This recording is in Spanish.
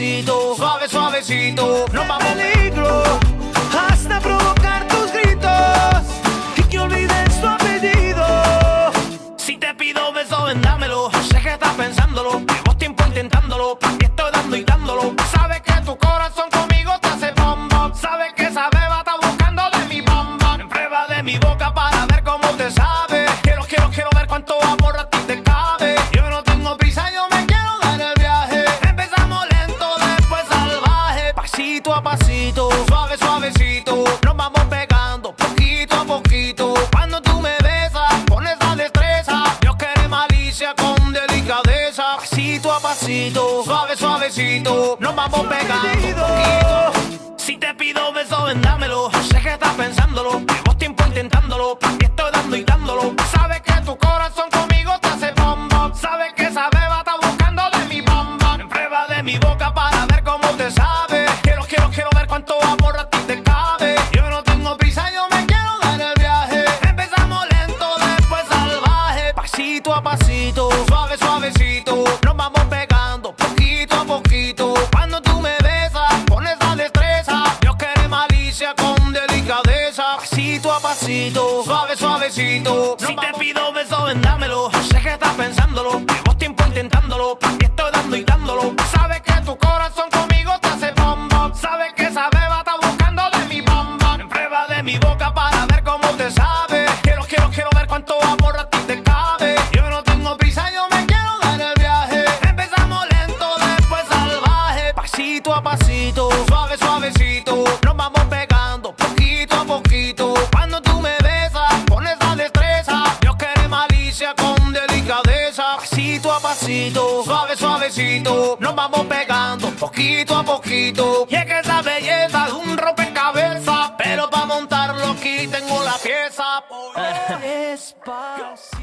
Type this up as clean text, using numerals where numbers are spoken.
pasito, suave, suavecito, nos vamos. Peligro, hasta provocar tus gritos y que olvides tu apellido. Si te pido beso, ven, dámelo. Sé que estás pensándolo, llevo tiempo intentándolo. Aquí estoy dando y dándolo. Sabes que tu corazón conmigo te hace bom bom. Sabes que esa beba está buscando de mi bom bom. Prueba de mi boca para ver cómo te sabe. Quiero ver cuánto amor a ti te cabe. Yo no tengo prisa, yo me quiero dar el viaje. Empezamos lento, después salvaje. Pasito a pasito, suave, suavecito, nos vamos pegando poquito a poquito. Cuando tú me besas, pones la destreza. Dios quiere malicia con delicadeza. Pasito a pasito, suave, suavecito, nos vamos pegando poquito. Si te pido beso, ven, dámelo. Sé que estás pensándolo, llevo tiempo intentándolo. Aquí estoy dando y dándolo. Sabes que tu corazón conmigo te hace bom bom. Sabes que esa beba está buscando de mi bom bom. Prueba de mi boca para ver cómo te sabe. Quiero ver cuánto amor a ti te cabe. Yo no tengo prisa, yo me quiero dar el viaje. Empezamos lento, después salvaje. Pasito a pasito, suave, suavecito, nos vamos pegando poquito a poquito. Cuando tú me besas, pones la destreza. Dios quiere malicia con delicadeza. Pasito a pasito, suave, suavecito. Si te pido beso, ven, dámelo. Sé que estás pensándolo, llevo tiempo intentándolo. Aquí estoy dando y dándolo. Sabes que tu corazón conmigo te hace bom bom. Sabes que esa beba está buscando de mi bom bom. Prueba de mi boca para ver cómo te sabe. Quiero ver cuánto amor a ti te cabe. Yo no tengo prisa, yo me quiero dar el viaje. Empezamos lento, después salvaje. Pasito a pasito, suave, suavecito, nos vamos pegando poquito a poquito. Cuando tú me besas, pones la destreza. Dios quiere malicia con delicadeza. Pasito a pasito, suave, suavecito, nos vamos pegando poquito a poquito. Y es que esa belleza es un rompecabezas, pero para montarlo aquí tengo la pieza. Despacio.